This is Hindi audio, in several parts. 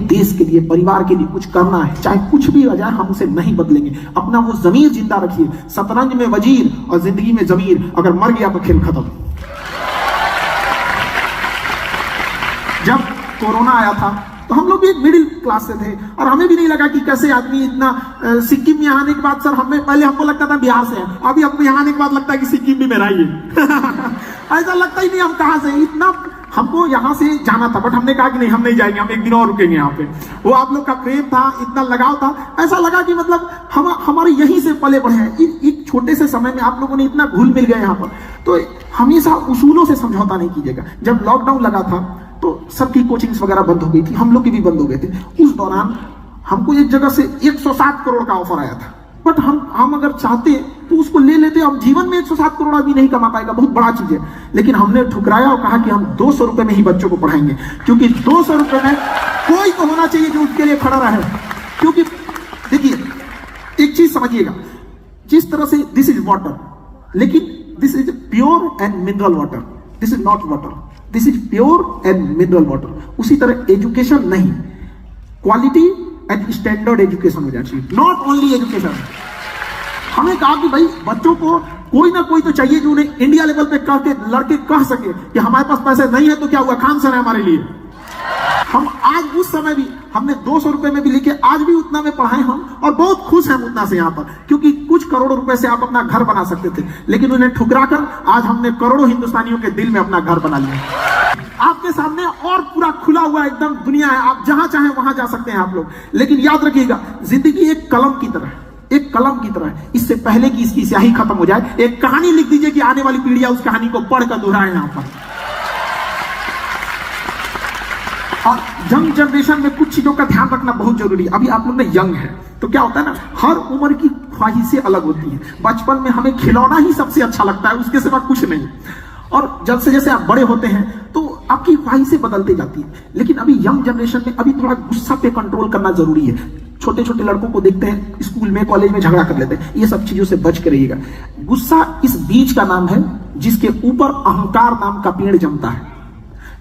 देश के लिए, परिवार के लिए कुछ करना है, चाहे कुछ भी हो जाए, हम उसे नहीं बदलेंगे। अपना वो जमीर जिंदा रखिए। शतरंज में वजीर और जिंदगी में जमीर, अगर मर गया तो खेल खत्म। जब कोरोना आया था तो हम लोग भी एक मिडिल क्लास से थे और हमें भी नहीं लगा कि कैसे आदमी इतना सिक्किम में आने के बाद, सर हमें पहले हमको लगता था बिहार से है, अभी हमको यहाँ आने के बाद लगता है कि सिक्किम भी मेरा ही है। ऐसा लगता ही नहीं हम कहाँ से, इतना हमको यहाँ से जाना था, बट हमने कहा कि नहीं, हम नहीं जाएंगे, हम एक दिन और रुकेंगे यहाँ पे। वो आप लोग का प्रेम था, इतना लगाव था, ऐसा लगा कि मतलब हम हमारे यहीं से पले बढ़े हैं। एक छोटे से समय में आप लोगों ने इतना घुल मिल गए यहाँ पर। तो हमेशा उसूलों से समझौता नहीं कीजिएगा। जब लॉकडाउन लगा था तो सबकी कोचिंग्स वगैरह बंद हो गई थी, हम लोग की भी बंद हो गए थे। उस दौरान हमको एक जगह से 107 करोड़ का ऑफर आया था, बट हम अगर चाहते तो उसको ले लेते। अब जीवन में 107 करोड़ आदमी नहीं कमा पाएगा, बहुत बड़ा चीज है, लेकिन हमने ठुकराया और कहा कि हम 200 रुपए में ही बच्चों को पढ़ाएंगे, क्योंकि 200 रुपए में कोई तो होना चाहिए जो उसके लिए खड़ा रहे। क्योंकि देखिए, एक चीज समझिएगा, जिस तरह से दिस इज वाटर, लेकिन this is pure and mineral water, this is not water, this is pure and mineral water. उसी तरह एजुकेशन नहीं, क्वालिटी एंड स्टैंडर्ड एजुकेशन हो जाना चाहिए, नॉट ओनली एजुकेशन। हमें कहा कि भाई बच्चों को कोई ना कोई तो चाहिए जो उन्हें इंडिया लेवल पे कह के लड़के कह सके कि हमारे पास पैसे नहीं है तो क्या हुआ, खान सर है हमारे लिए। हम आज उस समय भी हमने 200 रुपए में भी लिखे, आज भी उतना में पढ़ाए हम, और बहुत खुश हैं उतना से यहाँ पर, क्योंकि कुछ करोड़ों रुपए से आप अपना घर बना सकते थे, लेकिन उन्हें ठुकरा कर आज हमने करोड़ों हिंदुस्तानियों के दिल में अपना घर बना लिया। आपके सामने और पूरा खुला हुआ एकदम दुनिया है, आप जहां चाहें वहां जा सकते हैं आप लोग। लेकिन याद रखिएगा, जिंदगी एक कलम की तरह, एक कलम की तरह है। इससे पहले कि इसकी स्याही खत्म हो जाए, एक कहानी लिख दीजिए कि आने वाली पीढ़ियां उस कहानी को पढ़कर दोहराए यहाँ पर। और यंग जनरेशन में कुछ चीजों का ध्यान रखना बहुत जरूरी है। अभी आप लोग ने यंग है तो क्या होता है ना, हर उम्र की ख्वाहिशें अलग होती हैं। बचपन में हमें खिलौना ही सबसे अच्छा लगता है, उसके सिवा कुछ नहीं। और जब से जैसे आप बड़े होते हैं तो आपकी ख्वाहिशें बदलती जाती है। लेकिन अभी यंग जनरेशन में अभी थोड़ा गुस्सा पे कंट्रोल करना जरूरी है। छोटे छोटे लड़कों को देखते हैं स्कूल में, कॉलेज में झगड़ा कर लेते हैं, ये सब चीजों से बच के रहिएगा। गुस्सा इस बीज का नाम है जिसके ऊपर अहंकार नाम का पेड़ जमता है।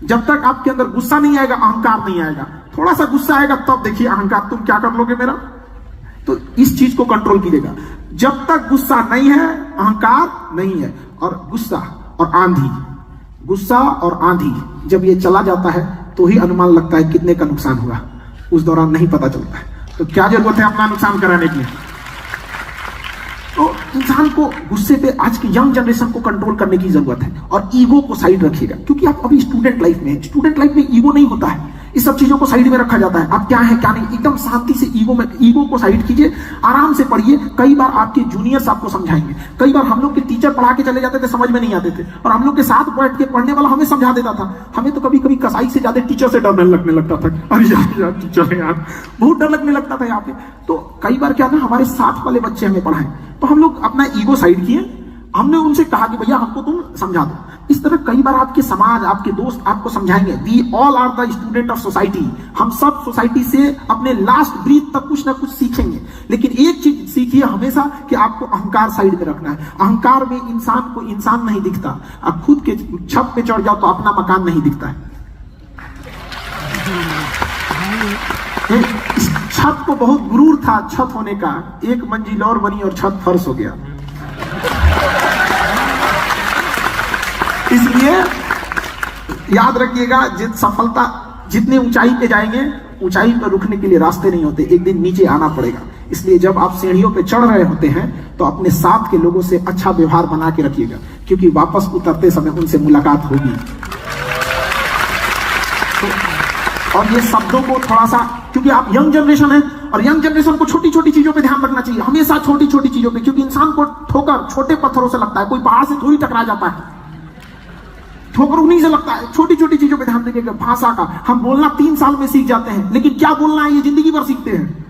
जब तक आपके अंदर गुस्सा नहीं आएगा, अहंकार नहीं आएगा। थोड़ा सा गुस्सा आएगा तब देखिए अहंकार, तुम क्या कर लोगे मेरा। तो इस चीज को कंट्रोल कीजिएगा। जब तक गुस्सा नहीं है, अहंकार नहीं है। और गुस्सा और आंधी, गुस्सा और आंधी जब ये चला जाता है तो ही अनुमान लगता है कितने का नुकसान हुआ, उस दौरान नहीं पता चलता है। तो क्या जरूरत है अपना नुकसान कराने की। तो इंसान को गुस्से पे आज की यंग जनरेशन को कंट्रोल करने की जरूरत है। और ईगो को साइड रखिएगा, क्योंकि आप अभी स्टूडेंट लाइफ में, स्टूडेंट लाइफ में ईगो नहीं होता है, इस सब चीजों को साइड में रखा जाता है। आप क्या है क्या नहीं, एकदम शांति से ईगो को साइड कीजिए, आराम से पढ़िए। कई बार आपके जूनियर्स आपको समझाएंगे। कई बार हम लोग के टीचर पढ़ा के चले जाते थे, समझ में नहीं आते थे, और हम लोग के साथ बैठ के पढ़ने वाला हमें समझा देता था। हमें तो कभी कभी कसाई से ज्यादा टीचर से डर लगने लगता था। अरे यार टीचर है यार, बहुत डर लगने लगता था यहाँ पे। तो कई बार क्या ना, हमारे साथ वाले बच्चे हमें पढ़ाएं तो हम लोग अपना ईगो साइड किए, हमने उनसे कहा कि भैया हमको तुम समझा दो। इस तरह कई बार आपके समाज, आपके दोस्त आपको समझाएंगे। We all are the student of society. हम सब सोसाइटी से अपने लास्ट ब्रीथ तक कुछ ना कुछ सीखेंगे। लेकिन एक चीज सीखिए हमेशा कि आपको अहंकार साइड में रखना है। अहंकार में इंसान को इंसान नहीं दिखता। आप खुद के छत पे चढ़ जाओ तो अपना मकान नहीं दिखता है। इस छत को बहुत गुरूर था छत होने का, एक मंजिल और बनी और छत फर्श हो गया। इसलिए याद रखिएगा, सफलता जितने ऊंचाई पे जाएंगे, ऊंचाई पर रुकने के लिए रास्ते नहीं होते, एक दिन नीचे आना पड़ेगा। इसलिए जब आप सीढ़ियों पे चढ़ रहे होते हैं तो अपने साथ के लोगों से अच्छा व्यवहार बना के रखिएगा, क्योंकि वापस उतरते समय उनसे मुलाकात होगी। और ये शब्दों को थोड़ा सा, क्योंकि आप यंग जनरेशन है और यंग जनरेशन को छोटी छोटी चीजों पे ध्यान रखना चाहिए, हमेशा छोटी छोटी चीजों पे। क्योंकि इंसान को ठोकर छोटे पत्थरों से लगता है, कोई पहाड़ से थोड़ी टकरा जाता है, ठोकर उन्हीं से लगता है। छोटी छोटी चीजों पे ध्यान देंगे। भाषा का हम बोलना 3 साल में सीख जाते हैं, लेकिन क्या बोलना है ये जिंदगी भर सीखते हैं।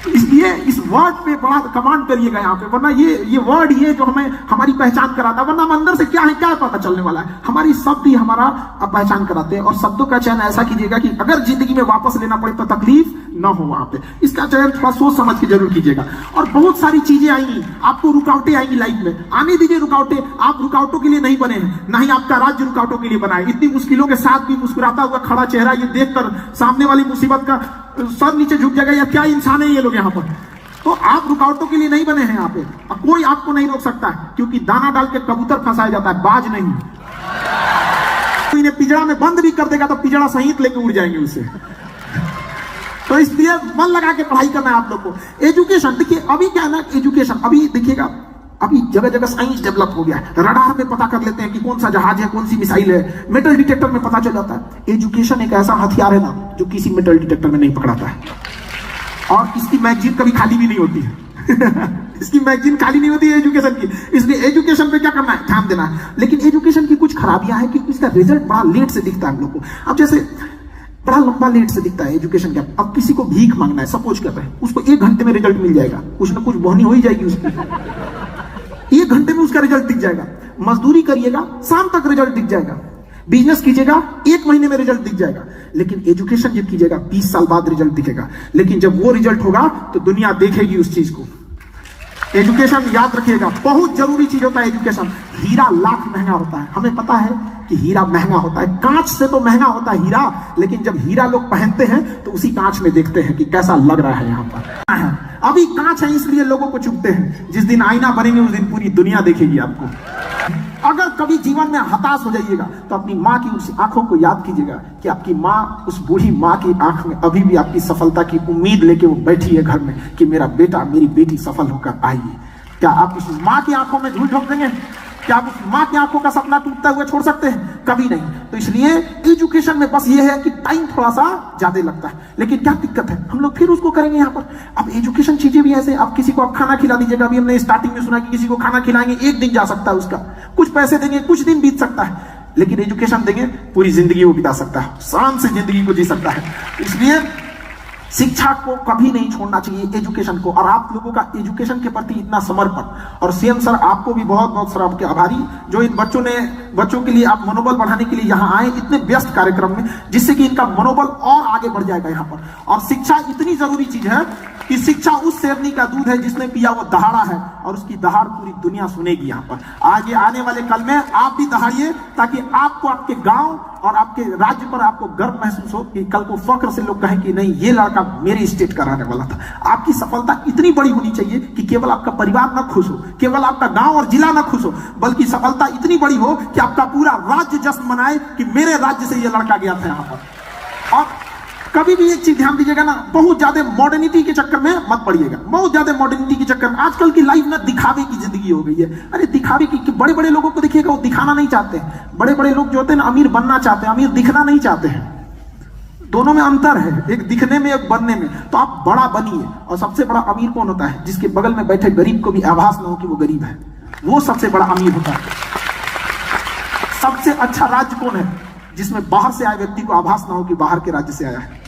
इसलिए इस वर्ड पे बड़ा कमांड करिएगा यहाँ पे, वरना ये वर्ड ये जो हमें हमारी पहचान कराता है, वरना हम अंदर से क्या है क्या पता चलने वाला है। हमारी शब्द ही हमारा पहचान कराते हैं। और शब्दों का चयन ऐसा कीजिएगा कि अगर जिंदगी में वापस लेना पड़े तो तकलीफ ना हो वहां पे। इसका चयन थोड़ा सोच समझ के जरूर कीजिएगा। और बहुत सारी चीजें आएंगी, आपको रुकावटें आएंगी लाइफ में, आने दीजिए रुकावटें। आप रुकावटों के लिए नहीं बने हैं, ना ही आपका राज्य रुकावटों के लिए बना है। इतनी मुश्किलों के साथ भी मुस्कुराता हुआ खड़ा चेहरा ये देखकर सामने वाली मुसीबत का सर नीचे झुक जाएगा, या क्या इंसान है ये लोग यहाँ पर। तो आप रुकावटों के लिए नहीं बने हैं यहाँ पे, और कोई आपको नहीं रोक सकता है, क्योंकि दाना डाल के कबूतर फंसाया जाता है, बाज नहीं। तो इन्हें पिंजरा में बंद भी कर देगा तो पिंजरा सहित लेके उड़ जाएंगे उससे। तो इसलिए मन लगा के पढ़ाई करना है आप लोग को। एजुकेशन देखिए, अभी क्या है ना, एजुकेशन अभी देखिएगा, अभी जगह जगह साइंस डेवलप हो गया है। रडार में पता कर लेते हैं कि कौन सा जहाज है, कौन सी मिसाइल है, मेटल डिटेक्टर में पता चल जाता है। एजुकेशन एक ऐसा हथियार है ना जो किसी मेटल डिटेक्टर में नहीं पकड़ाता है, और इसकी मैगजीन कभी खाली भी नहीं होती है। इसकी मैगजीन खाली नहीं होती है एजुकेशन की। इसलिए एजुकेशन पे क्या करना है, ध्यान देना है। लेकिन एजुकेशन की कुछ खराबियां हैं कि इसका रिजल्ट बड़ा लेट से दिखता है हम लोग को। अब जैसे बड़ा लंबा लेट से दिखता है एजुकेशन का। अब किसी को भीख मांगना है, सपोज कर रहे हैं, उसको 1 घंटे में रिजल्ट मिल जाएगा, कुछ ना कुछ बोहनी हो ही जाएगी उसकी। 1 घंटे में उसका रिजल्ट दिख जाएगा। मजदूरी करिएगा, शाम तक रिजल्ट दिख जाएगा। बिजनेस कीजिएगा, 1 महीने में रिजल्ट दिख जाएगा। लेकिन एजुकेशन जब कीजिएगा 20 साल बाद रिजल्ट दिखेगा। लेकिन जब वो रिजल्ट होगा तो दुनिया देखेगी उस चीज को। एजुकेशन याद रखिएगा, बहुत जरूरी चीज होता है एजुकेशन। हीरा लाख महंगा होता है, हमें पता है कि हीरा महंगा होता है, कांच से तो महंगा होता है हीरा। लेकिन जब हीरा लोग पहनते हैं तो उसी कांच में देखते हैं कि कैसा लग रहा है यहाँ पर। अभी कांच है इसलिए लोगों को चुभते हैं, जिस दिन आईना बनेंगे उस दिन पूरी दुनिया देखेगी आपको। अगर कभी जीवन में हताश हो जाइएगा तो अपनी माँ की उस आंखों को याद कीजिएगा कि आपकी माँ, उस बूढ़ी माँ की आंख में अभी भी आपकी सफलता की उम्मीद लेके वो बैठी है घर में कि मेरा बेटा, मेरी बेटी सफल होकर आई है। क्या आप उस माँ की आंखों में धूल झोंक देंगे? क्या आप उस माँ की आंखों का सपना टूटता हुआ छोड़ सकते हैं? कभी नहीं। तो इसलिए एजुकेशन में बस ये है कि टाइम थोड़ा सा ज्यादा लगता है, लेकिन क्या दिक्कत है, हम लोग फिर उसको करेंगे यहाँ पर। अब एजुकेशन चीजें भी ऐसे, आप किसी को आप खाना खिला दीजिएगा। अभी हमने स्टार्टिंग में सुना कि किसी को खाना खिलाएंगे 1 दिन जा सकता है उसका, कुछ पैसे देंगे कुछ दिन बीत सकता है। लेकिन एजुकेशन देंगे पूरी जिंदगी वो बिता सकता है, शान से जिंदगी को जी सकता है। इसलिए शिक्षा को कभी नहीं छोड़ना चाहिए, एजुकेशन को। और आप लोगों का एजुकेशन के प्रति इतना समर्पण, और सीएम सर आपको भी बहुत बहुत सर आपके आभारी, जो इन बच्चों के लिए आप मनोबल बढ़ाने के लिए यहाँ आए इतने व्यस्त कार्यक्रम में, जिससे कि इनका मनोबल और आगे बढ़ जाएगा यहाँ पर। और शिक्षा इतनी जरूरी चीज है कि शिक्षा उस शेरनी का दूध है जिसने पिया वो दहाड़ा है, और उसकी दहाड़ पूरी दुनिया सुनेगी यहाँ पर। आगे आने वाले कल में आप भी दहाड़िए, ताकि आपको आपके गांव और आपके राज्य पर आपको गर्व महसूस हो कि कल को फख्र से लोग कहें कि नहीं, ये लड़का मेरे स्टेट का रहने वाला था। आपकी सफलता इतनी बड़ी होनी चाहिए कि केवल आपका परिवार ना खुश हो, केवल आपका गांव और जिला ना खुश हो, बल्कि सफलता इतनी बड़ी हो कि आपका पूरा राज्य जश्न मनाए कि मेरे राज्य से ये लड़का गया था यहाँ पर। और कभी भी एक चीज ध्यान दीजिएगा ना, बहुत ज्यादा मॉडर्निटी के चक्कर में मत पड़िएगा। बहुत ज्यादा मॉडर्निटी के चक्कर में आजकल की लाइफ ना दिखावे की जिंदगी हो गई है। अरे दिखावे की, बड़े बड़े लोगों को देखिएगा वो दिखाना नहीं चाहते हैं। बड़े बड़े लोग जो होते हैं ना अमीर बनना चाहते हैं, अमीर दिखना नहीं चाहते हैं। दोनों में अंतर है, एक दिखने में एक बनने में। तो आप बड़ा बनिए। और सबसे बड़ा अमीर कौन होता है? जिसके बगल में बैठे गरीब को भी आभास ना हो कि वो गरीब है, वो सबसे बड़ा अमीर होता है। सबसे अच्छा राज्य कौन है? जिसमें बाहर से आए व्यक्ति को आभास ना हो कि बाहर के राज्य से आया है।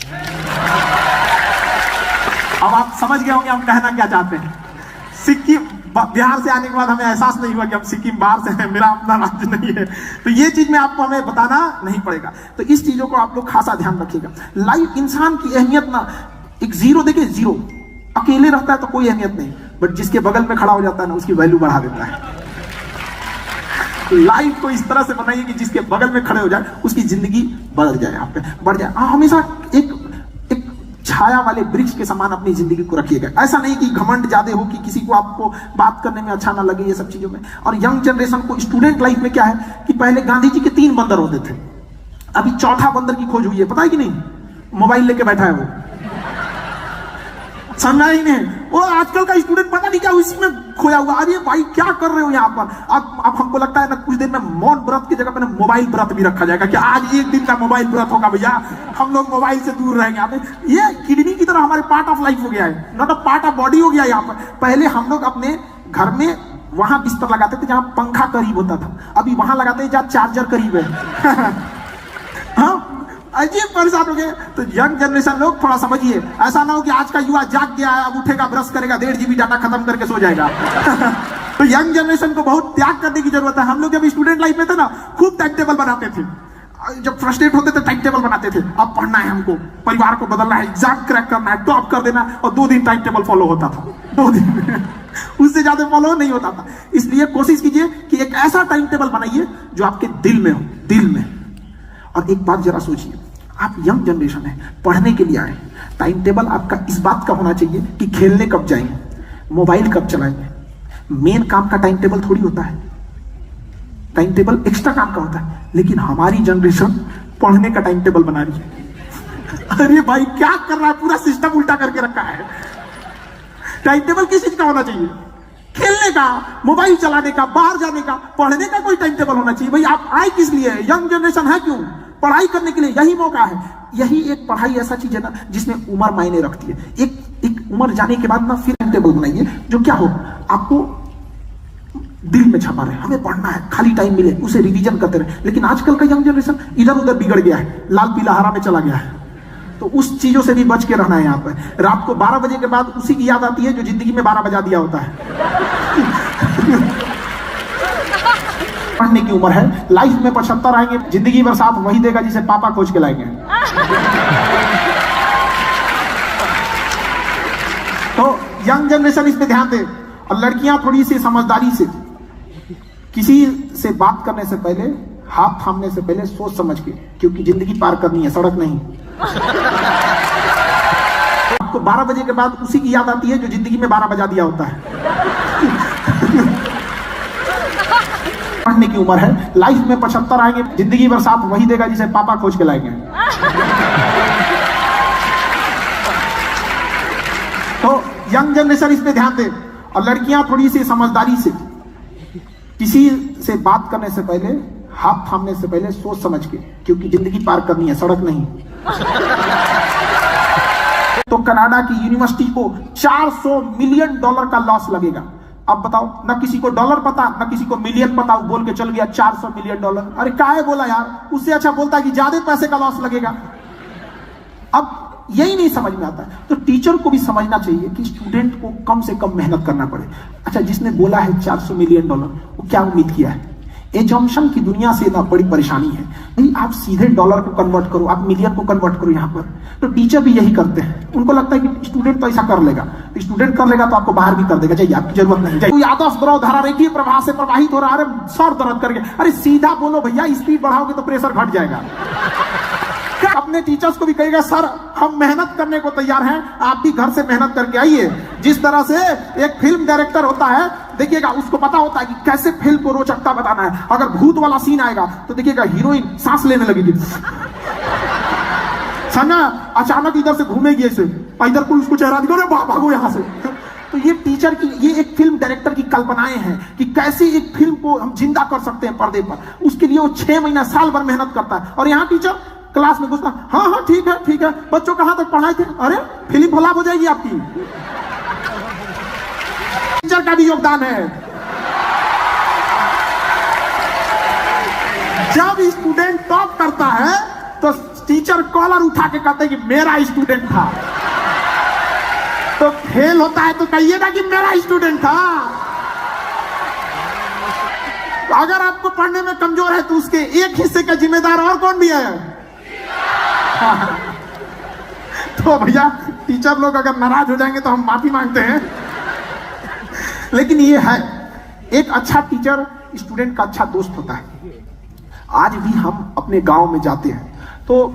अब आप समझ गए होंगे हम कहना क्या चाहते हैं। सिक्किम, बिहार से आने के बाद हमें एहसास नहीं हुआ कि हम सिक्किम बाहर से हैं, मेरा अपना राज्य नहीं है। तो ये चीज में आपको हमें बताना नहीं पड़ेगा। तो इस चीजों को आप लोग खासा ध्यान रखिएगा। लाइफ, इंसान की अहमियत ना, एक जीरो देखिए, जीरो अकेले रहता है तो कोई अहमियत नहीं, बट जिसके बगल में खड़ा हो जाता है ना उसकी वैल्यू बढ़ा देता है। लाइफ को इस तरह से बनाइए कि जिसके बगल में खड़े हो जाए उसकी जिंदगी बदल जाए, आप पे बढ़ जाए। हमेशा एक छाया वाले वृक्ष के समान अपनी जिंदगी को रखिएगा। ऐसा नहीं कि घमंड ज्यादा हो कि किसी को आपको बात करने में अच्छा ना लगे, ये सब चीजों में। और यंग जनरेशन को, स्टूडेंट लाइफ में क्या है कि पहले गांधी जी के 3 बंदर होते थे, अभी 4था बंदर की खोज हुई है, पता है कि नहीं? मोबाइल लेके बैठा है वो, समझा ही नहीं। वो आजकल का स्टूडेंट पता नहीं क्या उसी में खोया हुआ। अरे भाई क्या कर रहे हो यहाँ पर? अब हमको लगता है ना कुछ दिन में मौन व्रत की जगह पे ना मोबाइल व्रत भी रखा जाएगा कि आज 1 दिन का मोबाइल व्रत होगा भैया, हम लोग मोबाइल से दूर रहेंगे। ये किडनी की तरह हमारे पार्ट ऑफ लाइफ हो गया है, not a part of body हो गया यहाँ पर। पहले हम लोग अपने घर में वहां बिस्तर लगाते थे जहां पंखा करीब होता था, अभी वहां लगाते हैं जहां चार्जर करीब है। हाँ, अजीब परेशान हो गए। तो यंग जनरेशन लोग थोड़ा समझिए, ऐसा ना हो कि आज का युवा जाग गया है, अब उठेगा, ब्रश करेगा, 1.5 GB डाटा खत्म करके सो जाएगा। तो यंग जनरेशन को बहुत त्याग करने की जरूरत है। हम लोग जब स्टूडेंट लाइफ में थे ना, खूब टाइम टेबल बनाते थे। जब फ्रस्ट्रेट होते थे टाइम टेबल बनाते थे, अब पढ़ना है हमको, परिवार को बदलना है, एग्जाम क्रैक करना है, टॉप कर देना, और 2 दिन टाइम टेबल फॉलो होता था, 2 दिन उससे ज्यादा फॉलो नहीं होता था। इसलिए कोशिश कीजिए कि एक ऐसा टाइम टेबल बनाइए जो आपके दिल में हो, दिल में। और एक बात जरा सोचिए, आप यंग जनरेशन है, पढ़ने के लिए आए, टाइम टेबल आपका इस बात का होना चाहिए कि खेलने कब जाएंगे, मोबाइल कब चलाएंगे। मेन काम का टाइम टेबल थोड़ी होता है, टाइम टेबल एक्स्ट्रा काम का होता है। लेकिन हमारी जनरेशन पढ़ने का टाइम टेबल बना रही है। अरे भाई क्या कर रहा है, पूरा सिस्टम उल्टा करके रखा है। टाइम टेबल किस चीज का होना चाहिए? खेलने का, मोबाइल चलाने का, बाहर जाने का। पढ़ने का कोई टाइम टेबल होना चाहिए। भाई आप आए किस लिए? यंग जनरेशन है क्यों? पढ़ाई करने के लिए। यही मौका है। यही एक पढ़ाई ऐसा चीज है ना जिसमें उम्र मायने रखती है। एक उम्र जाने के बाद ना फिर टाइम टेबल बनाइए जो क्या हो, आपको दिल में छपा रहे, हमें पढ़ना है, खाली टाइम मिले उसे रिवीजन करते रहे। लेकिन आजकल का यंग जनरेशन इधर उधर बिगड़ गया है, लाल पीला हरा में चला गया है। तो उस चीजों से भी बच के रहना है। यहाँ पर रात को 12 बजे के बाद उसी की याद आती है जो जिंदगी में 12 बजा दिया होता है। पढ़ने की उम्र है, लाइफ में 75 आएंगे, जिंदगी भर साथ वही देगा जिसे पापा खोज के लाएंगे। तो यंग जनरेशन इस पे ध्यान दे। और लड़कियां थोड़ी सी समझदारी से, किसी से बात करने से पहले, हाथ थामने से पहले सोच समझ के, क्योंकि जिंदगी पार करनी है, सड़क नहीं। आपको 12 बजे के बाद उसी की याद आती है जो जिंदगी में 12 बजा दिया होता है। पढ़ने की उम्र है, लाइफ में 75 आएंगे, जिंदगी भर साथ वही देगा जिसे पापा खोज के लाएंगे। तो यंग जनरेशन इस पे ध्यान दे। और लड़कियां थोड़ी सी समझदारी से, किसी से बात करने से पहले, हाथ थामने से पहले सोच समझ के, क्योंकि जिंदगी पार करनी है, सड़क नहीं। तो कनाडा की यूनिवर्सिटी को $400 मिलियन का लॉस लगेगा। अब बताओ, ना किसी को डॉलर पता, ना किसी को मिलियन पता, बोल के चल गया $400 मिलियन। अरे काहे बोला यार, उससे अच्छा बोलता कि ज्यादा पैसे का लॉस लगेगा। अब यही नहीं समझ में आता है। तो टीचर को भी समझना चाहिए कि स्टूडेंट को कम से कम मेहनत करना पड़े। अच्छा, जिसने बोला है $400 मिलियन, वो क्या उम्मीद किया है? एजम्पशन की दुनिया से ना बड़ी परेशानी है। नहीं, आप सीधे डॉलर को कन्वर्ट करो, आप मिलियन को कन्वर्ट करो यहाँ पर। तो टीचर भी यही करते हैं। उनको लगता है कि स्टूडेंट तो ऐसा कर लेगा, तो स्टूडेंट कर लेगा तो आपको बाहर भी कर देगा, चाहिए आपकी जरूरत नहीं। कोई आदर्श द्रव धारा रेखीय प्रवाह से प्रवाहित हो रहा है, अरे सर दर्द करके, अरे सीधा बोलो भैया, स्पीड बढ़ाओगे तो प्रेशर घट जाएगा। अपने टीचर्स को भी कहेगा, सर हम मेहनत करने को तैयार हैं, आप भी घर से मेहनत करके आइए। जिस तरह से एक फिल्म डायरेक्टर होता है, देखिएगा उसको पता होता है कि कैसे फिल्म को रोचकता बताना है। अगर भूत वाला सीन आएगा तो देखिएगा हीरोइन सांस लेने लगेगी, समझा? अचानक इधर से घूमेगी ऐसे, इधर कोई उसको चेहरा दिखा, अरे भागो यहाँ से। तो ये टीचर की, ये एक फिल्म डायरेक्टर की कल्पनाएं हैं कि कैसे एक फिल्म को हम जिंदा कर सकते हैं पर्दे पर। उसके लिए वो 6 महीना, साल भर मेहनत करता है। और यहाँ टीचर क्लास में घुसता, हाँ ठीक है, बच्चों कहां तक पढ़ाए थे? अरे फिल्म फ्लॉप हो जाएगी आपकी। टीचर का भी योगदान है। जब स्टूडेंट टॉप करता है तो टीचर कॉलर उठा के कहते हैं कि मेरा स्टूडेंट था। तो फेल होता है तो कहिएगा कि मेरा स्टूडेंट था। तो अगर आपको पढ़ने में कमजोर है तो उसके एक हिस्से का जिम्मेदार और कौन भी है? तो भैया टीचर लोग अगर नाराज हो जाएंगे तो हम माफी मांगते हैं। लेकिन ये है, एक अच्छा टीचर स्टूडेंट का अच्छा दोस्त होता है। आज भी हम अपने गांव में जाते हैं तो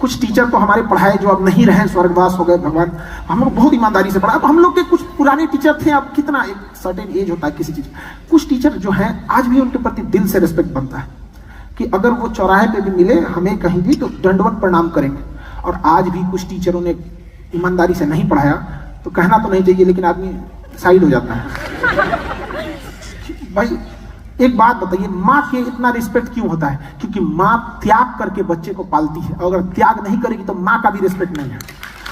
कुछ टीचर तो हमारे पढ़ाए जो अब नहीं रहे, स्वर्गवास हो गए भगवान। हम लोग बहुत ईमानदारी से पढ़ा। अब हम लोग के कुछ पुराने टीचर थे, अब कितना एक सर्टेन एज होता है किसी चीज। कुछ टीचर जो हैं आज भी उनके प्रति दिल से रिस्पेक्ट बनता है कि अगर वो चौराहे पे भी मिले हमें कहीं भी तो दंडवत प्रणाम करेंगे। और आज भी कुछ टीचरों ने ईमानदारी से नहीं पढ़ाया तो कहना तो नहीं चाहिए, लेकिन आदमी साइड हो जाता है। भाई एक बात बताइए, माँ के इतना रिस्पेक्ट क्यों होता है? क्योंकि माँ त्याग करके बच्चे को पालती है। अगर त्याग नहीं करेगी तो माँ का भी रिस्पेक्ट नहीं है।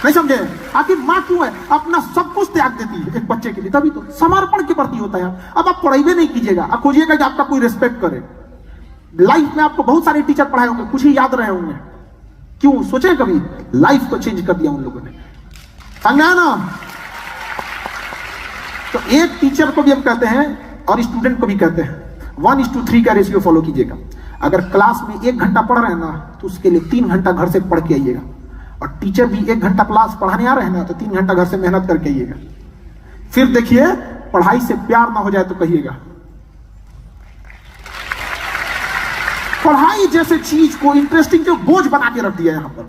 नहीं समझे? आखिर माँ क्यों है? अपना सब कुछ त्याग देती है एक बच्चे के लिए, तभी तो समर्पण के प्रति होता है। अब आप पढ़ाई नहीं कीजिएगा, आप खोजिएगा कि आपका कोई रिस्पेक्ट करे। लाइफ में आपको बहुत सारे टीचर पढ़ाए होंगे, कुछ ही याद रहे होंगे। क्यों? सोचे कभी? लाइफ को चेंज कर दिया उन लोगों ने, समझा ना? तो एक टीचर को भी हम कहते हैं और स्टूडेंट को भी कहते हैं 1:3 का रेशियो फॉलो कीजिएगा। अगर क्लास में 1 घंटा पढ़ रहे हैं ना तो उसके लिए 3 घंटा घर से पढ़ के आइएगा, और टीचर भी 1 घंटा क्लास पढ़ाने आ रहे हैं ना तो 3 घंटा घर से मेहनत करके आइएगा। फिर देखिए पढ़ाई से प्यार ना हो जाए तो कहिएगा। पढ़ाई जैसे चीज को इंटरेस्टिंग जो बोझ बना के रख दिया यहाँ पर।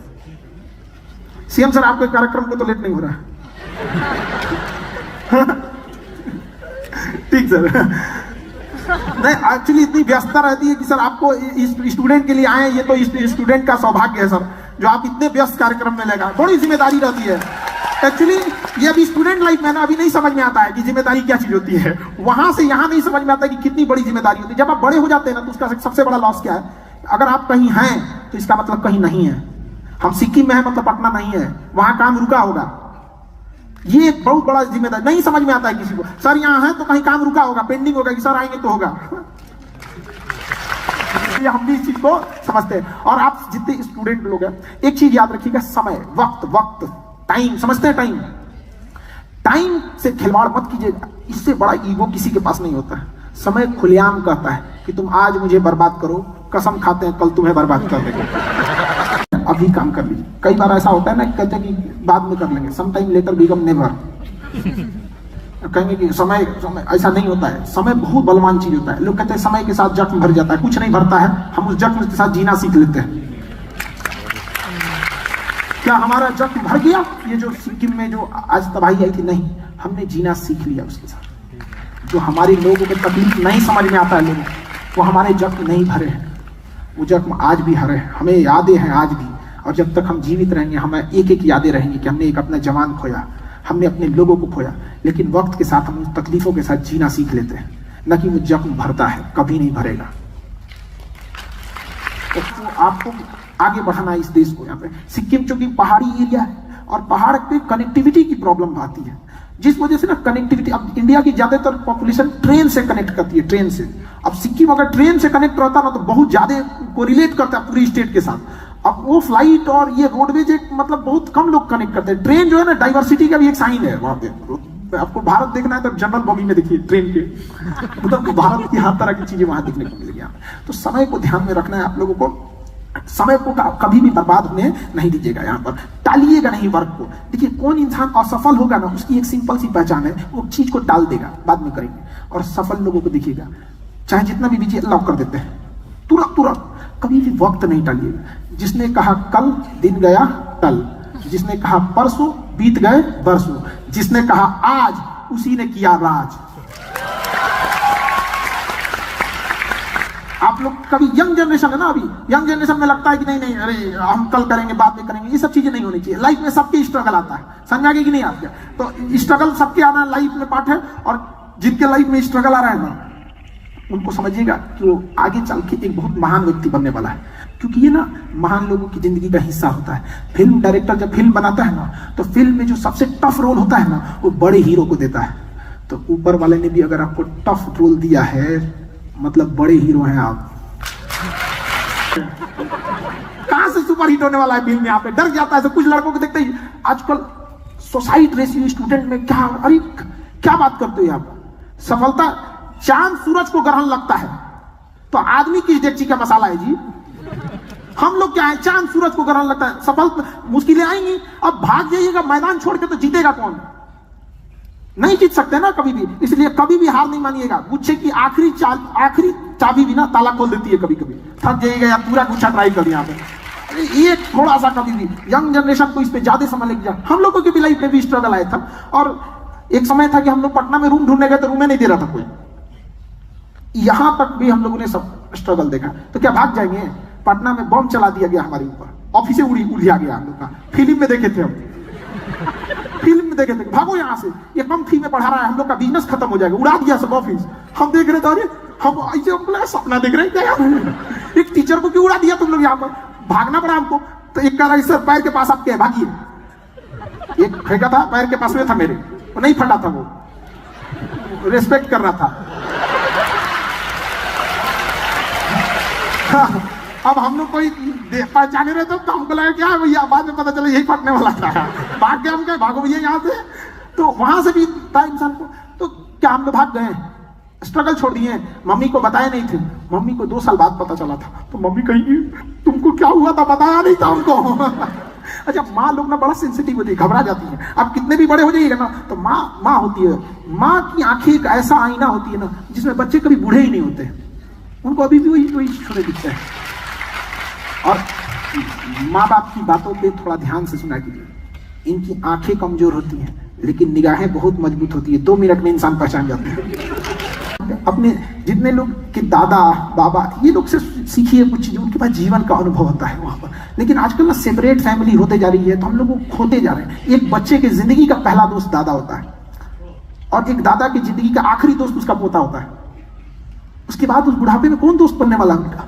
सीएम सर आपके कार्यक्रम को तो लेट नहीं हो रहा है? ठीक सर। नहीं एक्चुअली इतनी व्यस्तता रहती है कि सर आपको स्टूडेंट के लिए आए, ये तो स्टूडेंट का सौभाग्य है सर जो आप इतने व्यस्त कार्यक्रम में लगा। बड़ी जिम्मेदारी रहती है एक्चुअली। ये अभी स्टूडेंट लाइफ में ना अभी नहीं समझ में आता है कि जिम्मेदारी क्या चीज होती है। वहां से यहां नहीं समझ में आता है कि कितनी बड़ी जिम्मेदारी होती है। जब आप बड़े हो जाते हैं ना तो उसका सबसे बड़ा लॉस क्या है, अगर आप कहीं हैं तो इसका मतलब कहीं नहीं है। हम सिक्किम में है मतलब पटना नहीं है, वहां काम रुका होगा। ये एक बहुत बड़ा जिम्मेदारी नहीं समझ में आता है किसी को। सर यहाँ है तो कहीं काम रुका होगा, पेंडिंग होगा कि सर आएंगे तो होगा। हम भी इस चीज को समझते हैं। और आप जितने स्टूडेंट लोग हैं एक चीज याद रखिएगा, समय, वक्त, टाइम, समझते हैं टाइम। टाइम से खिलवाड़ मत कीजिएगा, इससे बड़ा ईगो किसी के पास नहीं होता है। समय खुलेआम कहता है कि तुम आज मुझे बर्बाद करो, कसम खाते हैं कल तुम्हें बर्बाद कर देंगे। अभी काम कर लीजिए। कई बार ऐसा होता है ना, कहते हैं कि बाद में कर लेंगे, some time later become never. कहेंगे कि समय ऐसा नहीं होता है। समय बहुत बलवान चीज होता है। लोग कहते हैं समय के साथ जख्म भर जाता है, कुछ नहीं भरता है, हम उस जख्म के साथ जीना सीख लेते हैं। क्या हमारा जख्म भर गया? ये जो सिक्किम में जो आज तबाही आई थी, नहीं, हमने जीना सीख लिया उसके साथ। जो हमारे लोगों को तकलीफ नहीं समझ में आता है लोगों, वो हमारे जख्म नहीं भरे हैं, वो जख्म आज भी हरे हैं। हमें यादें हैं आज भी, और जब तक हम जीवित रहेंगे हमें एक एक यादें रहेंगी कि हमने एक अपना जवान खोया, हमने अपने लोगों को खोया। लेकिन वक्त के साथ हम उन तकलीफों के साथ जीना सीख लेते हैं, न कि वो जख्म भरता है, कभी नहीं भरेगा। तो आपको आगे बढ़ाना इस देश को। यहाँ पे सिक्किम चूंकि पहाड़ी एरिया है और पहाड़ पे कनेक्टिविटी की प्रॉब्लम आती है, जिस वजह से ना कनेक्टिविटी, अब इंडिया की ज्यादातर पॉपुलेशन ट्रेन से कनेक्ट करती है, ट्रेन से। अब सिक्किम अगर ट्रेन से कनेक्ट रहता ना तो बहुत ज्यादा कोरिलेट करता है पूरी स्टेट के साथ। अब वो फ्लाइट और ये रोडवेज एक मतलब बहुत कम लोग कनेक्ट करते हैं। ट्रेन जो है ना डाइवर्सिटी का भी एक साइन है वहां पे। आपको भारत देखना है तो जनरल बॉगी में देखिए ट्रेन के, मतलब भारत की हर तरह की चीजें वहां देखने को मिलेगी। तो समय को ध्यान में रखना है आप लोगों को। समय को कभी भी बर्बाद होने नहीं दीजिएगा, यहाँ पर टालिएगा नहीं वर्क को। देखिए कौन इंसान असफल होगा ना, उसकी एक सिंपल सी पहचान है, वो चीज को टाल देगा, बाद में करेंगे। और सफल लोगों को देखिएगा, चाहे जितना भी बिजी लॉक कर देते हैं, तुरंत कभी भी वक्त नहीं टालिएगा। जिसने कहा कल, दिन गया कल। जिसने कहा परसों, बीत गए बरसों। जिसने कहा आज, उसी ने किया राज। आप लोग कभी यंग जनरेशन है ना, अभी यंग जनरेशन में लगता है कि नहीं अरे हम कल करेंगे, बाद में करेंगे। ये सब चीजें नहीं होनी चाहिए। लाइफ में सबकी स्ट्रगल आता है, समझ आगे कि नहीं आता? तो स्ट्रगल सबके आना लाइफ में पार्ट है। और जिनके लाइफ में स्ट्रगल आ रहा है ना, उनको समझिएगा कि वो आगे चल के एक बहुत महान व्यक्ति बनने वाला है। क्योंकि ये ना महान लोगों की जिंदगी का हिस्सा होता है। फिल्म डायरेक्टर जब फिल्म बनाता है ना, तो फिल्म में जो सबसे टफ रोल होता है ना, वो बड़े हीरो को देता है। तो ऊपर वाले ने भी अगर आपको टफ रोल दिया है, मतलब बड़े हीरो हैं आप। कहां से सुपर हिट होने वाला है फिल्म? यहाँ पे डर जाता है। तो कुछ लड़कों को देखते ही आजकल सुसाइड रेशियो स्टूडेंट में क्या, अरे क्या बात करते हो आप? सफलता, चांद सूरज को ग्रहण लगता है तो आदमी किस डेगची का मसाला है जी? हम लोग क्या है, चांद सूरज को ग्रहण लगता है। सफल मुश्किलें आएंगी, अब भाग जाइएगा मैदान छोड़ के तो जीतेगा कौन? नहीं जीत सकते ना कभी भी। इसलिए कभी भी हार नहीं मानिएगा। गुच्छे की आखिरी चाबी भी ना ताला खोल देती है कभी कभी। थक जाइएगा या पूरा गुच्छा ट्राई कर यहाँ पे। ये थोड़ा सा कभी भी यंग जनरेशन को इस पे ज्यादा समय लग जाए। हम लोगों की भी लाइफ में भी स्ट्रगल आया था। और एक समय था कि हम लोग पटना में रूम ढूंढने गए तो रूम नहीं दे रहा था कोई। यहां तक भी हम लोगों ने सब स्ट्रगल देखा। तो क्या भाग जाएंगे? पटना में बम चला दिया गया हमारे ऊपर, ऑफिसे उड़िया गया हम लोग का। फिल्म में देखे थे हम, फिल्म में देखे थे, भागो यहाँ से, ये कम फी में पढ़ा रहा है, हम लोग का बिजनेस खत्म हो जाएगा। उड़ा दिया सब ऑफिस। हम देख रहे थे, अरे हम ऐसे हमको सपना देख रहे हैं क्या? एक टीचर को क्यों उड़ा दिया तुम लोग? यहाँ पर भागना पड़ा हमको। तो एक कह रहा है सर पैर के पास आपके भागिए। एक फेंका था पैर के पास में था मेरे, वो नहीं फटा था, वो रेस्पेक्ट कर रहा था। अब हम लोग कोई पहचाने रहे तो हमको लगा क्या है भैया, बाद में पता चला यही फटने वाला था। भाग के हम कहे भागो भैया यहाँ से। तो वहां से भी था इंसान को। तो क्या हम लोग भाग गए? स्ट्रगल छोड़ दिए, मम्मी को बताया नहीं थे, मम्मी को 2 साल बाद पता चला था, तो मम्मी कहेगी तुमको क्या हुआ था, बताया नहीं था उनको। अच्छा, माँ लोग ना बड़ा सेंसिटिव होती है, घबरा जाती है। आप कितने भी बड़े हो जाइएगा ना, तो माँ होती है, माँ की आंखें एक ऐसा आईना होती है ना जिसमें बच्चे कभी बूढ़े ही नहीं होते, उनको अभी भी वही छोटे दिखते हैं। और माँ बाप की बातों पे थोड़ा ध्यान से सुना कीजिए, इनकी आंखें कमजोर होती हैं लेकिन निगाहें बहुत मजबूत होती है, 2 मिनट में इंसान पहचान जाते हैं। अपने जितने लोग के दादा बाबा ये लोग से सीखिए कुछ चीजें, उनके पास जीवन का अनुभव होता है वहां पर। लेकिन आजकल ना सेपरेट फैमिली होते जा रही है, तो हम लोग को खोते जा रहे हैं। एक बच्चे की जिंदगी का पहला दोस्त दादा होता है, और एक दादा की जिंदगी का आखिरी दोस्त उसका पोता होता है। उसके बाद उस बुढ़ापे में कौन दोस्त बनने वाला उनका?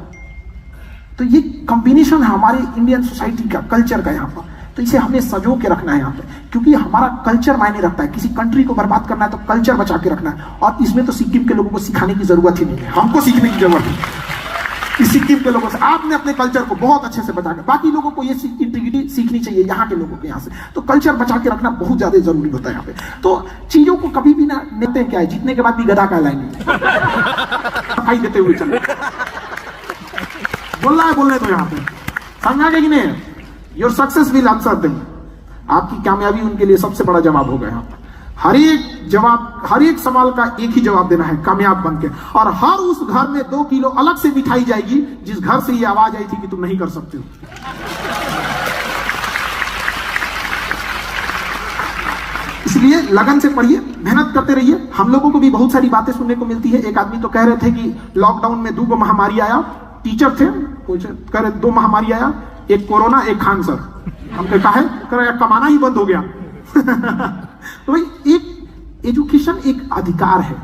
तो ये कॉम्बिनेशन है हमारे इंडियन सोसाइटी का, कल्चर का यहाँ पर। तो इसे हमें सजो के रखना है यहाँ पे, क्योंकि हमारा कल्चर मायने रखता है। किसी कंट्री को बर्बाद करना है तो कल्चर बचा के रखना है, और इसमें तो सिक्किम के लोगों को सिखाने की जरूरत ही नहीं है, हमको सीखने की जरूरत है कि सिक्किम के लोगों से आपने अपने कल्चर को बहुत अच्छे से बचा के, बाकी लोगों को ये इंटीग्रिटी सीखनी चाहिए यहाँ के लोगों के यहाँ से। तो कल्चर बचा के रखना बहुत ज्यादा जरूरी होता है यहाँ पे। तो चीजों को कभी भी ना लेते क्या है, जीतने के बाद भी गधा कहलाएंगे, सफाई देते हुए चल बोलना है, बोलने तो यहाँ पे समझा कि नहीं? Your success will answer them, आपकी कामयाबी उनके लिए सबसे बड़ा जवाब होगा यहाँ पर। हर एक सवाल का एक ही जवाब देना है कामयाब बनके, और हर उस घर में 2 किलो अलग से मिठाई जाएगी जिस घर से ये आवाज आई थी कि तुम नहीं कर सकते हो। इसलिए लगन से पढ़िए, मेहनत करते रहिए। हम लोगों को भी बहुत सारी बातें सुनने को मिलती है। एक आदमी तो कह रहे थे कि लॉकडाउन में 2 महामारी आया, टीचर थे कह रहे 2 महामारी आया, एक कोरोना एक खान सर। हमने कहा है कह रहे कमाना ही बंद हो गया। तो भाई एक एजुकेशन एक अधिकार है,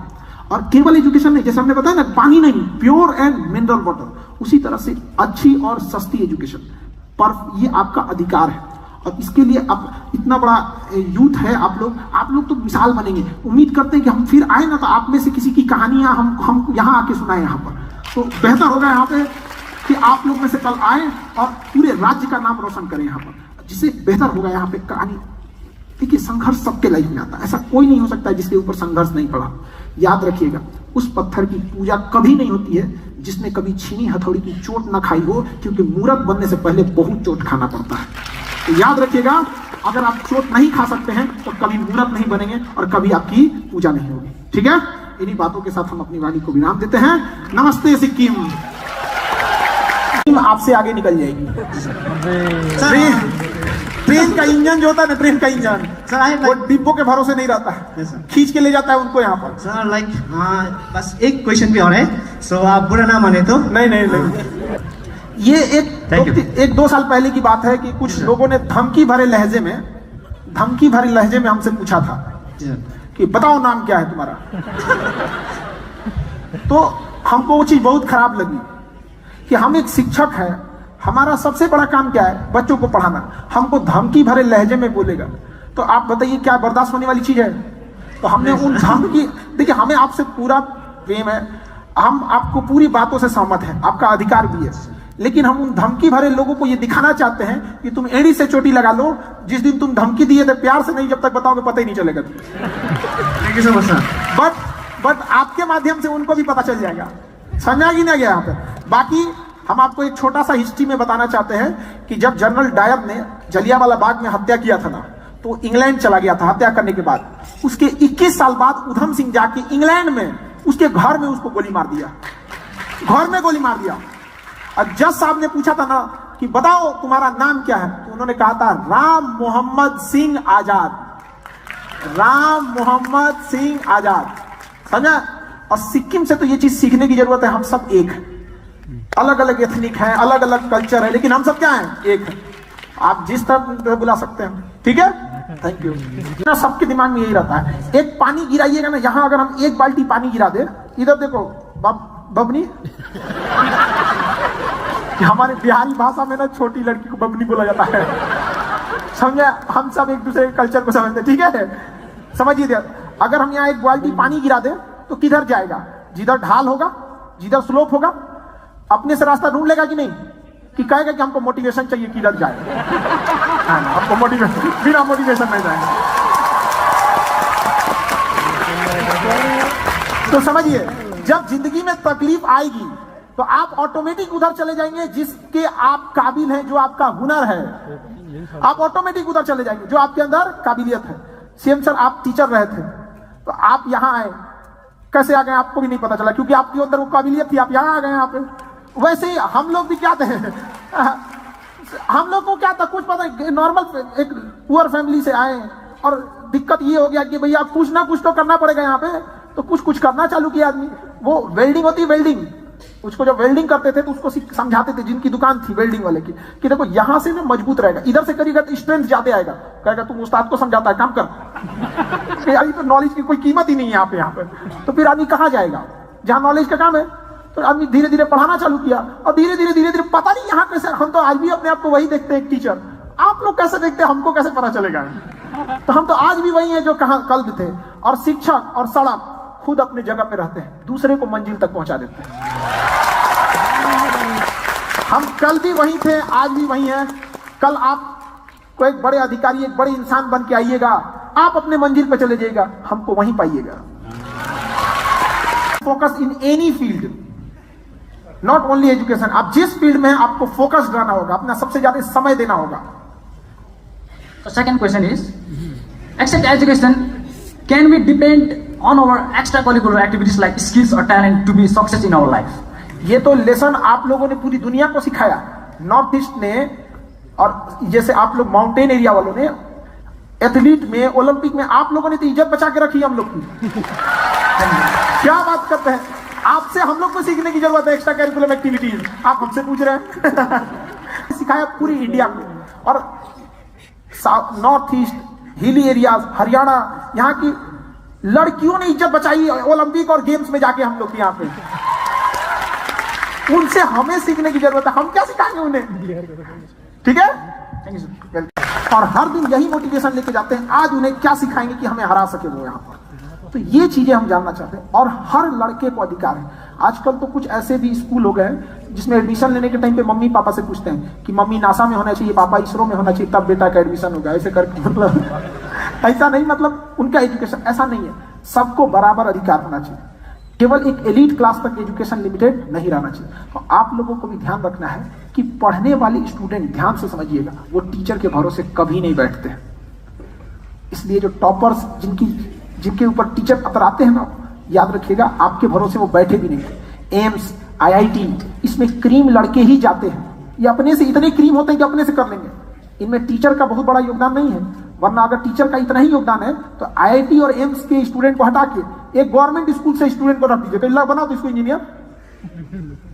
और केवल एजुकेशन नहीं, जैसे हमने बताया ना, पानी नहीं, प्योर एंड मिनरल वाटर, उसी तरह से अच्छी और सस्ती एजुकेशन पर ये आपका अधिकार है। और इसके लिए आप इतना बड़ा यूथ है, आप लोग तो मिसाल बनेंगे। उम्मीद करते हैं कि हम फिर आए ना तो आप में से किसी की कहानियां हम यहाँ आके सुनाए यहाँ पर, तो बेहतर होगा यहाँ पे कि आप लोग में से कल आए और पूरे राज्य का नाम रोशन करें यहाँ पर, जिससे बेहतर होगा यहाँ पे कहानी। देखिए, संघर्ष सबके लाइफ में आता है, ऐसा कोई नहीं हो सकता है जिसके ऊपर संघर्ष नहीं पड़ा। याद रखिएगा, उस पत्थर की पूजा कभी नहीं होती है जिसने कभी छीनी हथौड़ी की चोट ना खाई हो, क्योंकि मूर्त बनने से पहले बहुत चोट खाना पड़ता है। तो याद रखिएगा, अगर आप चोट नहीं खा सकते हैं तो कभी मूर्त नहीं बनेंगे और कभी आपकी पूजा नहीं होगी। ठीक है, इन्हीं बातों के साथ हम अपनी वाणी को विराम देते हैं। नमस्ते सिक्किम, आपसे आगे निकल जाएगी। ट्रेन का इंजन जो होता है ना, ट्रेन का इंजन सर, वो डिब्बों के भरोसे नहीं रहता है, खींच के ले जाता है उनको यहाँ पर। सर लाइक बस एक क्वेश्चन भी और है, सो आप बुरा ना माने तो। नहीं, ये एक 2 साल पहले की बात है कि कुछ लोगों ने धमकी भरे लहजे में हमसे पूछा था कि बताओ नाम क्या है तुम्हारा। तो हमको वो चीज बहुत खराब लगी कि हम एक शिक्षक है, हमारा सबसे बड़ा काम क्या है, बच्चों को पढ़ाना। हमको धमकी भरे लहजे में बोलेगा तो आप बताइए क्या बर्दाश्त होने वाली चीज है? तो हमने उन धमकी, देखिए हमें आपसे पूरा प्रेम है, हम आपको पूरी बातों से सहमत हैं, आपका अधिकार भी है, लेकिन हम उन धमकी भरे लोगों को ये दिखाना चाहते हैं कि तुम एड़ी से चोटी लगा लो, जिस दिन तुम धमकी दिए थे प्यार से नहीं, जब तक बताओगे पता ही नहीं चलेगा। Thank you so much sir. But आपके माध्यम से उनको भी पता चल जाएगा। समझा कि नहीं गया यहाँ पे? बाकी हम आपको एक छोटा सा हिस्ट्री में बताना चाहते हैं कि जब जनरल डायर ने जलियांवाला बाग में हत्या किया था ना, तो इंग्लैंड चला गया था हत्या करने के बाद। उसके 21 साल बाद उधम सिंह जाके इंग्लैंड में उसके घर में उसको गोली मार दिया, घर में गोली मार दिया। और जज साहब ने पूछा था ना कि बताओ तुम्हारा नाम क्या है, तो उन्होंने कहा था राम मोहम्मद सिंह आजाद, राम मोहम्मद सिंह आजाद। समझा? और सिक्किम से तो ये चीज सीखने की जरूरत है। हम सब एक हैं, अलग अलग एथनिक हैं, अलग अलग कल्चर है, लेकिन हम सब क्या हैं? एक हैं। आप जिस तरह बुला सकते हैं, ठीक है? Thank you. ना सबके दिमाग में यही रहता है, एक पानी गिराइएगा ना, यहाँ अगर हम 1 बाल्टी पानी गिरा दे, इधर देखो बबनी, हमारे बिहारी भाषा में ना छोटी लड़की को बबनी बोला जाता है। समझे? हम सब एक दूसरे के कल्चर को समझते हैं, ठीक है? समझिए, अगर हम यहाँ 1 बाल्टी पानी गिरा दे तो किधर जाएगा? जिधर ढाल होगा, जिधर स्लोप होगा, अपने से रास्ता ढूंढ लेगा कि नहीं? कि कहेगा कि हमको मोटिवेशन चाहिए, किधर जाए? हमको मोटिवेशन, बिना मोटिवेशन नहीं जाएगा। तो समझिए, जब जिंदगी में तकलीफ आएगी तो आप ऑटोमेटिक उधर चले जाएंगे जिसके आप काबिल हैं, जो आपका हुनर है, आप ऑटोमेटिक उधर चले जाएंगे जो आपके अंदर काबिलियत है। सीएम सर, आप टीचर रहे थे तो आप यहाँ आए, कैसे आ गए आपको भी नहीं पता चला, क्योंकि आपके अंदर वो काबिलियत थी, आप यहाँ आ गए यहाँ पे। वैसे ही हम लोग भी क्या थे हम लोग को क्या था कुछ पता नहीं, नॉर्मल एक पुअर फैमिली से आए और दिक्कत ये हो गया कि भैया कुछ ना कुछ तो करना पड़ेगा यहाँ पे, तो कुछ करना चालू किया आदमी। वो वेल्डिंग होती है, वेल्डिंग, उसको जब वेल्डिंग करते थे तो उसको समझाते थे, जिनकी दुकान थी वेल्डिंग वाले की, कि देखो यहां से ना मजबूत रहेगा, इधर से करेगा तो स्ट्रेंथ ज्यादा आएगा। कहेगा तुम उस्ताद को समझाता है, काम कर। यार तो नॉलेज की कोई कीमत ही नहीं है यहाँ पे। तो फिर आदमी कहाँ जाएगा जहां नॉलेज का काम है। तो आदमी धीरे धीरे पढ़ाना चालू किया और धीरे धीरे पता नहीं यहाँ कैसे, हम तो आज भी अपने आप को वही देखते हैं एक टीचर। आप लोग कैसे देखते हैं, हमको कैसे पता चलेगा। तो हम तो आज भी वही है जो कहाँ कल थे। और शिक्षक और सड़क खुद अपने जगह पे रहते हैं, दूसरे को मंजिल तक पहुंचा देते हैं। हम कल भी वही थे, आज भी वही हैं। कल आप को एक बड़े अधिकारी, एक बड़े इंसान बन के आइएगा, आप अपने मंजिल पे चले जाइएगा, हमको वहीं पाइएगा। Focus in any field, not only education. आप जिस फील्ड में हैं आपको फोकस रहना होगा, अपना सबसे ज्यादा समय देना होगा। So second question is, except education, can we depend on our extracurricular activities like skills or talent to be success in our life? ये तो लेसन आप लोगों ने पूरी दुनिया को सिखाया, नॉर्थ ईस्ट ने, और जैसे आप लोग माउंटेन एरिया वालों ने, एथलीट में, ओलंपिक में, आप लोगों ने तो इज्जत बचा के रखी हम लोग की। क्या बात करते हैं, आपसे हम लोग को सीखने की जरूरत है एक्स्ट्रा करिकुलम एक्टिविटीज, आप हमसे पूछ रहे हैं। सिखाया पूरी इंडिया में, और north east, hilly areas, Haryana, यहाँ की लड़कियों ने इज्जत बचाई ओलंपिक और गेम्स में जाके हम लोग के यहाँ पे। उनसे हमें सीखने की जरूरत है, हम क्या सिखाएंगे उन्हें, ठीक है। Thank you. और हर दिन यही मोटिवेशन लेके जाते हैं, आज उन्हें क्या सिखाएंगे कि हमें हरा सके वो यहाँ पर। तो ये चीजें हम जानना चाहते हैं, और हर लड़के को अधिकार है। आजकल तो कुछ ऐसे भी स्कूल हो गए जिसमें एडमिशन लेने के टाइम पे मम्मी पापा से पूछते हैं कि मम्मी नासा में होना चाहिए, पापा इसरो में होना चाहिए, तब बेटा का एडमिशन होगा, ऐसे करके। मतलब ऐसा नहीं, मतलब उनका एजुकेशन ऐसा नहीं है, सबको बराबर अधिकार होना चाहिए। केवल एक एलीट क्लास तक एजुकेशन लिमिटेड नहीं रहना चाहिए। तो आप लोगों को भी ध्यान रखना है कि पढ़ने वाले स्टूडेंट, ध्यान से समझिएगा, वो टीचर के भरोसे कभी नहीं बैठते हैं। इसलिए जो टॉपर्स, जिनके ऊपर टीचर अतराते हैं ना, याद रखिएगा आपके भरोसे वो बैठे भी नहीं। एम्स, IIT, इसमें क्रीम लड़के ही जाते हैं, ये अपने से इतने क्रीम होते हैं कि अपने से कर लेंगे। इनमें टीचर का बहुत बड़ा योगदान नहीं है, वरना अगर टीचर का इतना ही योगदान है तो IIT और एम्स के स्टूडेंट को हटा के एक गवर्नमेंट स्कूल से स्टूडेंट को रख दीजिए, तो बना दो इसको इंजीनियर,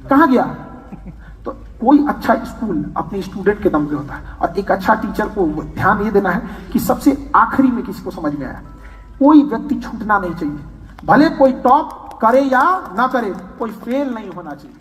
कहाँ गया। तो कोई अच्छा स्कूल अपने स्टूडेंट के दम पे होता है, और एक अच्छा टीचर को ध्यान ये देना है कि सबसे आखिरी में किसी को समझ में आया, कोई व्यक्ति छूटना नहीं चाहिए, भले कोई टॉप करे या ना करे, कोई फेल नहीं होना चाहिए।